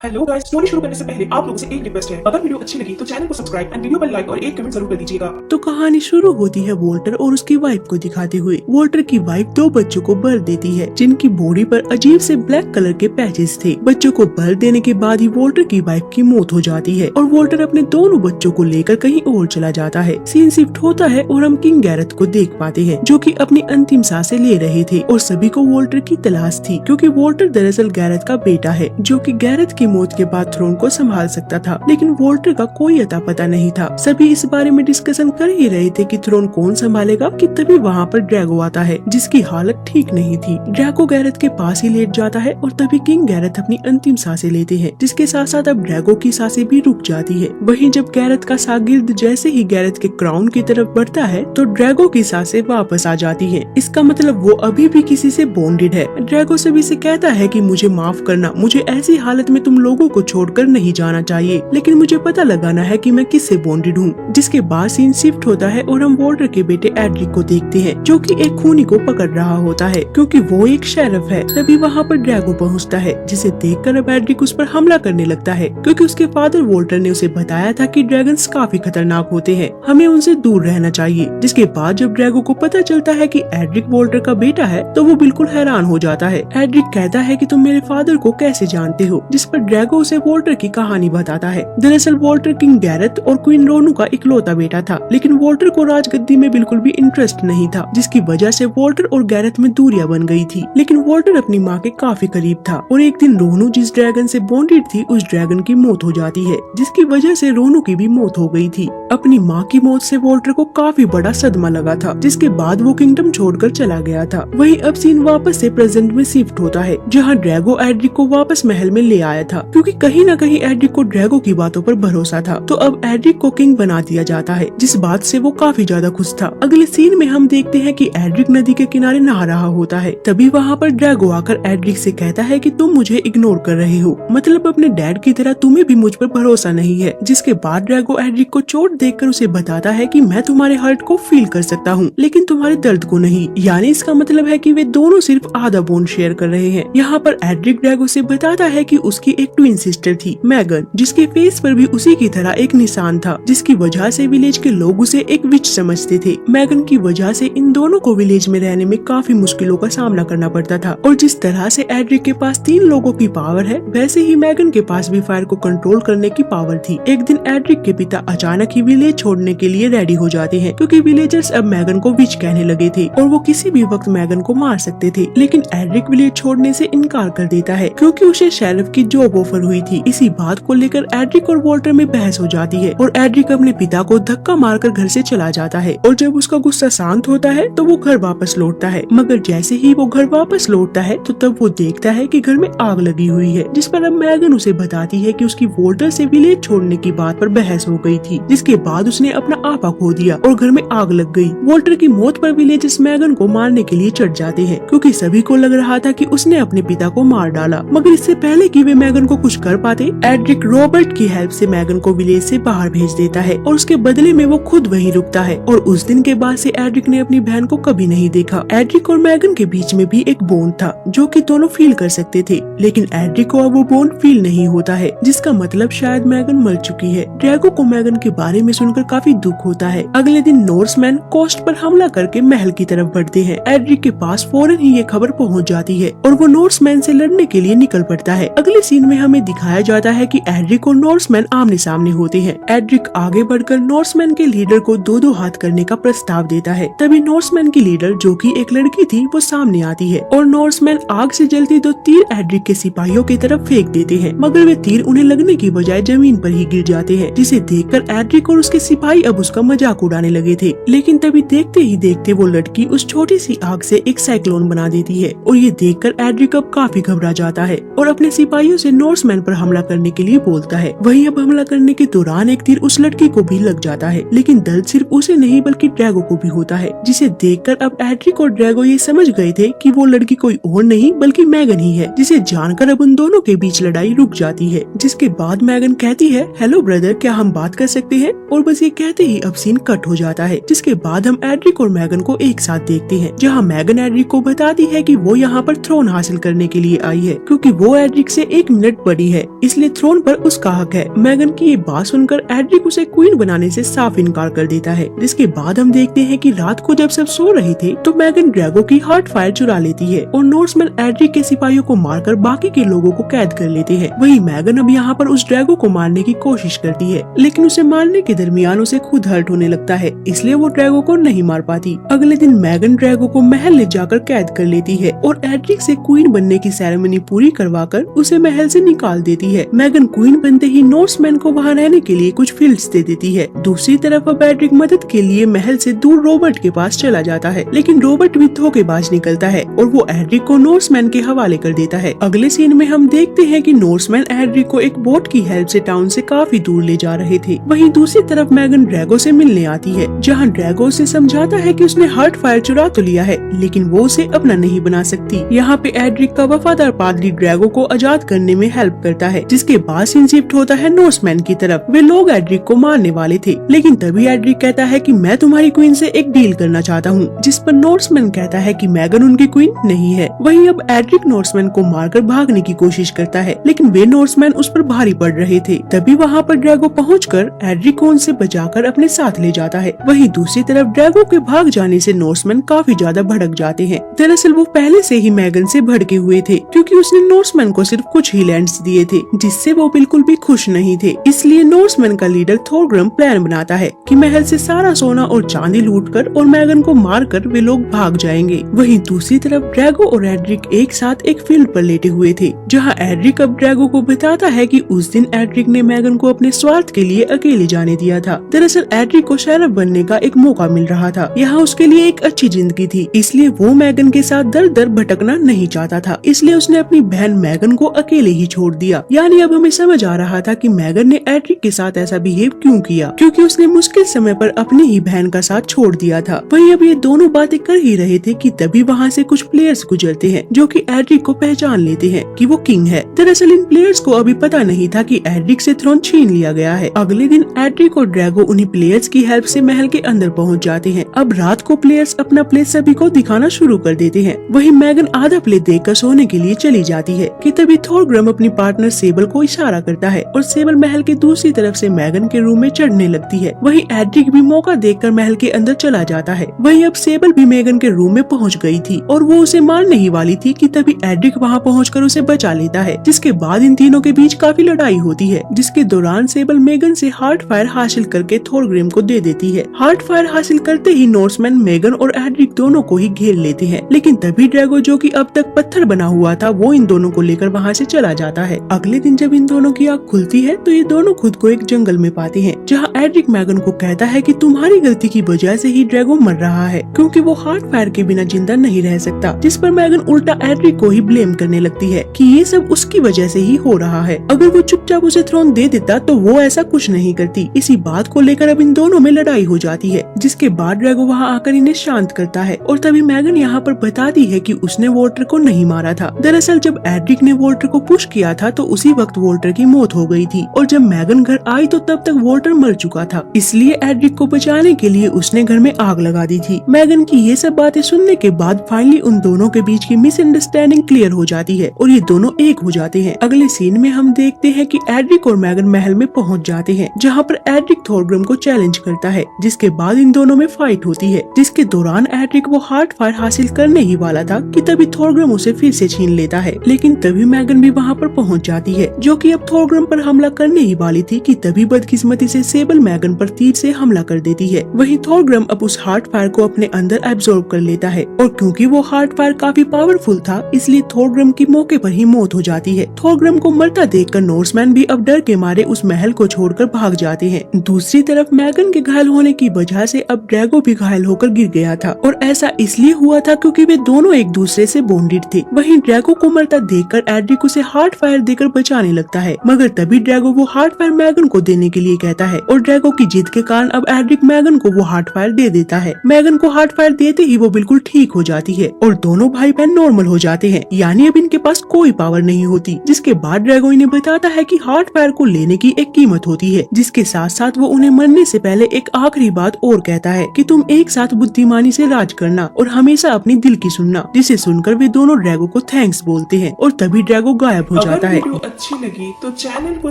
Hello guys, story शुरू करने से पहले आप लोगों से एक रिक्वेस्ट है। अगर वीडियो अच्छी लगी तो चैनल को सब्सक्राइब एंड वीडियो पर लाइक और एक कमेंट जरूर कर दीजिएगा। तो कहानी शुरू होती है वॉल्टर और उसकी वाइफ को दिखाते हुए। वॉल्टर की वाइफ दो बच्चों को बर्थ देती है जिनकी बॉडी पर अजीब से ब्लैक कलर के पैचेस थे। बच्चों को बर्थ देने के बाद ही वॉल्टर की वाइफ की मौत हो जाती है और वॉल्टर अपने दोनों बच्चों को लेकर कहीं और चला जाता है। सीन शिफ्ट होता है और हम किंग गैरेथ को देख पाते हैं जो कि अपनी अंतिम सांसें ले रहे थे और सभी को वॉल्टर की तलाश थी क्योंकि वॉल्टर दरअसल गैरेथ का बेटा है जो कि गैरेथ की मौत के बाद थ्रोन को संभाल सकता था, लेकिन वॉल्टर का कोई अता पता नहीं था। सभी इस बारे में डिस्कशन कर ही रहे थे कि थ्रोन कौन संभालेगा कि तभी वहाँ पर ड्रैगो आता है जिसकी हालत ठीक नहीं थी। ड्रैगो गैरेथ के पास ही लेट जाता है और तभी किंग गैरेथ अपनी अंतिम सांसें लेते हैं, जिसके साथ साथ अब ड्रैगो की सांसें भी रुक जाती है। वहीं जब गैरेथ का शागिर्द जैसे ही गैरेथ के क्राउन की तरफ बढ़ता है तो ड्रैगो की सांसें वापस आ जाती है। इसका मतलब वो अभी भी किसी से बॉन्डेड है। ड्रैगो सभी से कहता है कि मुझे माफ करना, मुझे ऐसी हालत में तुम लोगों को छोड़कर नहीं जाना चाहिए, लेकिन मुझे पता लगाना है कि मैं किससे बॉन्डेड हूँ। जिसके बाद सीन शिफ्ट होता है और हम वॉल्टर के बेटे एड्रिक को देखते हैं जो कि एक खूनी को पकड़ रहा होता है क्योंकि वो एक शेरिफ है। तभी वहाँ पर ड्रैगो पहुँचता है जिसे देखकर अब एड्रिक उस पर हमला करने लगता है क्योंकि उसके फादर वॉल्टर ने उसे बताया था कि ड्रैगन्स काफी खतरनाक होते हैं, हमें उनसे दूर रहना चाहिए। जिसके बाद जब ड्रैगो को पता चलता है कि एड्रिक वॉल्टर का बेटा है तो वो बिल्कुल हैरान हो जाता है। एड्रिक कहता है कि तुम मेरे फादर को कैसे जानते हो, जिस पर ड्रैगो उसे वॉल्टर की कहानी बताता है। दरअसल वॉल्टर किंग गैरेथ और क्वीन रोनू का इकलौता बेटा था, लेकिन वॉल्टर को राजगद्दी में बिल्कुल भी इंटरेस्ट नहीं था, जिसकी वजह से वॉल्टर और गैरेथ में दूरियां बन गई थी। लेकिन वॉल्टर अपनी माँ के काफी करीब था और एक दिन रोनू जिस ड्रैगन से बॉन्डेड थी उस ड्रैगन की मौत हो जाती है, जिसकी वजह से रोनू की भी मौत हो गई थी। अपनी माँ की मौत से वॉल्टर को काफी बड़ा सदमा लगा था, जिसके बाद वो किंगडम छोड़कर चला गया था। वहीं अब सीन वापस से प्रेजेंट में शिफ्ट होता है जहाँ ड्रैगो एड्रिक को वापस महल में ले आया था क्योंकि कहीं न कहीं एड्रिक को ड्रैगो की बातों पर भरोसा था। तो अब एड्रिक को किंग बना दिया जाता है, जिस बात से वो काफी ज्यादा खुश था। अगले सीन में हम देखते हैं कि एड्रिक नदी के किनारे नहा रहा होता है। तभी वहाँ पर ड्रैगो आकर एड्रिक से कहता है कि तुम मुझे इग्नोर कर रहे हो, मतलब अपने डैड की तरह तुम्हें भी मुझ पर भरोसा नहीं है। जिसके बाद ड्रैगो एड्रिक को चोट देखकर उसे बताता है कि मैं तुम्हारे हर्ट को फील कर सकता हूँ लेकिन तुम्हारे दर्द को नहीं। यानी इसका मतलब है कि वे दोनों सिर्फ आधा बोन शेयर कर रहे हैं। यहाँ पर एड्रिक ड्रैगो से बताता है कि उसकी एक ट्विन सिस्टर थी मैगन, जिसके फेस पर भी उसी की तरह एक निशान था, जिसकी वजह से विलेज के लोग उसे एक विच समझते थे। मैगन की वजह से इन दोनों को विलेज में रहने में काफी मुश्किलों का सामना करना पड़ता था और जिस तरह से एड्रिक के पास 3 लोगों की पावर है वैसे ही मैगन के पास भी फायर को कंट्रोल करने की पावर थी। एक दिन एड्रिक के पिता अचानक ही विलेज छोड़ने के लिए रेडी हो जाते हैं क्योंकि विलेजर्स अब मैगन को विच कहने लगे थे और वो किसी भी वक्त मैगन को मार सकते थे। लेकिन एड्रिक विलेज छोड़ने से इनकार कर देता है क्योंकि उसे शेरिफ की जॉब ऑफर हुई थी। इसी बात को लेकर एड्रिक और वॉल्टर में बहस हो जाती है और एड्रिक अपने पिता को धक्का मारकर घर से चला जाता है और जब उसका गुस्सा शांत होता है तो वो घर वापस लौटता है। मगर जैसे ही वो घर वापस लौटता है तो तब वो देखता है कि घर में आग लगी हुई है, जिस पर अब मैगन उसे बताती है कि उसकी वॉल्टर से विलेज छोड़ने की बात पर बहस हो गई थी, जिसके बाद उसने अपना आपा खो दिया और घर में आग लग गई। वॉल्टर की मौत पर विलेजर्स मैगन को मारने के लिए चढ़ जाते हैं क्योंकि सभी को लग रहा था कि उसने अपने पिता को मार डाला। मगर इससे पहले कि वे मैगन को कुछ कर पाते एड्रिक रॉबर्ट की हेल्प से मैगन को विलेज से बाहर भेज देता है और उसके बदले में वो खुद वहीं रुकता है और उस दिन के बाद से एड्रिक ने अपनी बहन को कभी नहीं देखा। एड्रिक और मैगन के बीच में भी एक बॉन्ड था जो कि दोनों फील कर सकते थे, लेकिन एड्रिक को अब वो बॉन्ड फील नहीं होता है, जिसका मतलब शायद मैगन मर चुकी है। ड्रैगो को मैगन के बारे में सुनकर काफी दुख होता है। अगले दिन नॉर्समैन कोस्ट पर हमला करके महल की तरफ बढ़ते हैं। एड्रिक के पास फौरन ही ये खबर पहुंच जाती है और वो नॉर्समैन से लड़ने के लिए निकल पड़ता है। अगले सीन में हमें दिखाया जाता है कि एड्रिक और नॉर्समैन आमने सामने होते हैं। एड्रिक आगे बढ़कर नॉर्समैन के लीडर को 2-2 हाथ करने का प्रस्ताव देता है। तभी नॉर्समैन की लीडर जो कि एक लड़की थी वो सामने आती है और नॉर्समैन आग से जलती 2 तीर एड्रिक के सिपाहियों की तरफ फेंक देते हैं, मगर वे तीर उन्हें लगने की बजाय जमीन पर ही गिर जाते हैं, जिसे देखकर एड्रिक और उसके सिपाही अब उसका मजाक उड़ाने लगे थे। लेकिन तभी देखते ही देखते वो लड़की उस छोटी सी आग से एक साइक्लोन बना देती है और ये देखकर एड्रिक अब काफी घबरा जाता है और अपने सिपाहियों से नॉर्समैन पर हमला करने के लिए बोलता है। वहीं अब हमला करने के दौरान एक तीर उस लड़की को भी लग जाता है, लेकिन दर्द सिर्फ उसे नहीं बल्कि ड्रैगो को भी होता है, जिसे देखकर अब एड्रिक और ड्रैगो ये समझ गए थे कि वो लड़की कोई और नहीं बल्कि मैगन ही है, जिसे जानकर अब उन दोनों के बीच लड़ाई रुक जाती है। जिसके बाद मैगन कहती है, हेलो ब्रदर, क्या हम बात कर सकते हैं? और बस ये कहते ही अब सीन कट हो जाता है। जिसके बाद हम एड्रिक और मैगन को एक साथ देखते हैं, जहाँ मैगन एड्रिक को बताती है कि वो यहाँ पर थ्रोन हासिल करने के लिए आई है, क्योंकि वो एड्रिक से 1 मिनट इलिटरेट बड़ी है, इसलिए थ्रोन पर उसका हक है। मैगन की ये बात सुनकर एड्रिक उसे क्वीन बनाने से साफ इनकार कर देता है। जिसके बाद हम देखते हैं कि रात को जब सब सो रहे थे तो मैगन ड्रैगो की हार्ट फायर चुरा लेती है और नॉर्समैन एड्रिक के सिपाहियों को मारकर बाकी के लोगों को कैद कर लेते हैं। वहीं मैगन अब यहाँ पर उस ड्रैगो को मारने की कोशिश करती है, लेकिन उसे मारने के दरमियान उसे खुद हर्ट होने लगता है, इसलिए वो ड्रैगो को नहीं मार पाती। अगले दिन मैगन ड्रैगो को महल ले जाकर कैद कर लेती है और एड्रिक से क्वीन बनने की सेरेमनी पूरी करवाकर उसे महल से निकाल देती है। मैगन क्वीन बनते ही नॉर्समैन को वहाँ रहने के लिए कुछ फील्ड्स दे देती है। दूसरी तरफ अब एड्रिक मदद के लिए महल से दूर रॉबर्ट के पास चला जाता है, लेकिन रॉबर्ट भी धोखेबाज निकलता है और वो एड्रिक को नॉर्समैन के हवाले कर देता है। अगले सीन में हम देखते हैं कि नॉर्समैन एड्रिक को एक बोट की हेल्प से टाउन से काफी दूर ले जा रहे थे। वहीं दूसरी तरफ मैगन ड्रैगो से मिलने आती है, जहाँ ड्रैगो उसे समझाता है कि उसने हार्ट फायर चुरा तो लिया है, लेकिन वो उसे अपना नहीं बना सकती। यहाँ पे एड्रिक का वफादार पादरी ड्रैगो को आजाद करने में हेल्प करता है, जिसके बाद सीन शिफ्ट होता है नॉर्समैन की तरफ। वे लोग एड्रिक को मारने वाले थे, लेकिन तभी एड्रिक कहता है कि मैं तुम्हारी क्वीन से एक डील करना चाहता हूँ, जिस पर नॉर्समैन कहता है कि मैगन उनकी क्वीन नहीं है। वहीं अब एड्रिक नॉर्समैन को मारकर भागने की कोशिश करता है, लेकिन वे नॉर्समैन उस पर भारी पड़ रहे थे। तभी वहाँ पर ड्रैगो पहुंचकर एड्रिक को उनसे बचाकर अपने साथ ले जाता है। वहीं दूसरी तरफ ड्रैगो के भाग जाने से नॉर्समैन काफी ज्यादा भड़क जाते हैं। दरअसल वो पहले से ही मैगन से भड़के हुए थे, क्योंकि उसने नॉर्समैन को सिर्फ कुछ ही लैंड्स दिए थे, जिससे वो बिल्कुल भी खुश नहीं थे। इसलिए नॉर्समैन का लीडर थोरग्रम प्लान बनाता है कि महल से सारा सोना और चांदी लूटकर और मैगन को मारकर वे लोग भाग जाएंगे। वहीं दूसरी तरफ ड्रैगो और एड्रिक एक साथ एक फील्ड पर लेटे हुए थे, जहां एड्रिक अब ड्रैगो को बताता है कि उस दिन एड्रिक ने मैगन को अपने स्वार्थ के लिए अकेले जाने दिया था। दरअसल एड्रिक को शेरिफ बनने का एक मौका मिल रहा था, यहाँ उसके लिए एक अच्छी जिंदगी थी, इसलिए वो मैगन के साथ दर दर भटकना नहीं चाहता था। इसलिए उसने अपनी बहन मैगन को अकेले ही छोड़ दिया। यानी अब हमें समझ आ रहा था कि मैगन ने एड्रिक के साथ ऐसा बिहेव क्यों किया, क्योंकि उसने मुश्किल समय पर अपनी ही बहन का साथ छोड़ दिया था। वहीं अब ये दोनों बातें कर ही रहे थे कि तभी वहाँ से कुछ प्लेयर्स गुजरते हैं, जो कि एड्रिक को पहचान लेते हैं कि वो किंग है। दरअसल इन प्लेयर्स को अभी पता नहीं था कि एड्रिक से थ्रोन छीन लिया गया है। अगले दिन एड्रिक और ड्रैगो उन्हीं प्लेयर्स की हेल्प से महल के अंदर पहुँच जाते हैं। अब रात को प्लेयर्स अपना प्लेस सभी को दिखाना शुरू कर देते हैं। वहीं मैगन आधा प्लेट देकर सोने के लिए चली जाती है कि तभी थोरग्रम अपनी पार्टनर सेबल को इशारा करता है और सेबल महल के दूसरी तरफ से मैगन के रूम में चढ़ने लगती है। वहीं एड्रिक भी मौका देखकर महल के अंदर चला जाता है। वहीं अब सेबल भी मैगन के रूम में पहुंच गई थी और वो उसे मारने ही वाली थी कि तभी एड्रिक वहां पहुंचकर उसे बचा लेता है, जिसके बाद इन तीनों के बीच काफी लड़ाई होती है, जिसके दौरान सेबल मैगन से हार्ट फायर हासिल करके थोरग्रम को दे देती है। हार्ट फायर हासिल करते ही नॉर्समैन मैगन और एड्रिक दोनों को ही घेर लेते हैं, लेकिन तभी ड्रैगो जो कि अब तक पत्थर बना हुआ था वो इन दोनों को लेकर वहाँ से चला जाता है। अगले दिन जब इन दोनों की आँख खुलती है तो ये दोनों खुद को एक जंगल में पाते हैं, जहाँ एड्रिक मैगन को कहता है कि तुम्हारी गलती की वजह से ही ड्रैगो मर रहा है, क्योंकि वो हार्ट फायर के बिना जिंदा नहीं रह सकता। जिस पर मैगन उल्टा एड्रिक को ही ब्लेम करने लगती है कि ये सब उसकी वजह से ही हो रहा है। अगर वो चुपचाप उसे थ्रोन दे देता तो वो ऐसा कुछ नहीं करती। इसी बात को लेकर अब इन दोनों में लड़ाई हो जाती है, जिसके बाद ड्रैगो वहाँ आकर इन्हें शांत करता है और तभी मैगन यहाँ पर बताती है कि उसने वोल्टर को नहीं मारा था। दरअसल जब एड्रिक ने वोल्टर को पुश किया था तो उसी वक्त वोल्टर की मौत हो गई थी और जब मैगन घर आई तो तब तक वोल्टर मर चुका था, इसलिए एड्रिक को बचाने के लिए उसने घर में आग लगा दी थी। मैगन की ये सब बातें सुनने के बाद फाइनली उन दोनों के बीच की मिसअंडरस्टैंडिंग क्लियर हो जाती है और ये दोनों एक हो जाते हैं। अगले सीन में हम देखते हैं कि एड्रिक और मैगन महल में पहुंच जाते हैं, जहाँ पर एड्रिक थोरग्रम को चैलेंज करता है, जिसके बाद इन दोनों में फाइट होती है, जिसके दौरान एड्रिक वो हार्ट फायर हासिल करने ही वाला था कि तभी थोरग्रम उसे फिर से छीन लेता है, लेकिन तभी मैगन भी वहाँ पर पहुँच जाती है, जो कि अब थोरग्रम पर हमला करने ही वाली थी कि तभी बदकिस्मती से सेबल मैगन पर तीर से हमला कर देती है। वहीं थोरग्रम अब उस हार्ट फायर को अपने अंदर एब्जॉर्ब कर लेता है और क्योंकि वो हार्ट फायर काफी पावरफुल था इसलिए थोरग्रम की मौके पर ही मौत हो जाती है। थोरग्रम को मरता देखकर नॉर्समैन भी अब डर के मारे उस महल को छोड़कर भाग जाते हैं। दूसरी तरफ मैगन के घायल होने की वजह से अब ड्रैगो भी घायल होकर गिर गया था और ऐसा इसलिए हुआ था क्योंकि वे दोनों एक दूसरे से बॉन्डेड थे। वहीं ड्रैगो को मरता देखकर एड्रिक उसे हार्ट फायर देकर बचाने लगता है, मगर तभी ड्रैगो वो हार्ट फायर मैगन को देने के लिए कहता है और ड्रैगो की जिद के कारण अब एड्रिक मैगन को वो हार्ट फायर दे देता है। मैगन को हार्ट फायर देते ही वो बिल्कुल ठीक हो जाती है और दोनों भाई बहन नॉर्मल हो जाते हैं, यानी अब इनके पास कोई पावर नहीं होती। जिसके बाद ड्रैगो इन्हें बताता है कि हार्ट फायर को लेने की एक कीमत होती है, जिसके साथ साथ वो उन्हें मरने से पहले एक आखिरी बात और कहता है कि तुम एक साथ बुद्धिमानी से राज करना और हमेशा अपनी दिल की सुनना। जिसे सुनकर वे दोनों ड्रैगो को थैंक्स बोलते हैं और तभी ड्रैगो गायब हो जाता अगर है। वीडियो अच्छी लगी तो चैनल को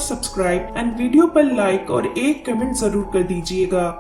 सब्सक्राइब एंड वीडियो पर लाइक और एक कमेंट जरूर कर दीजिएगा।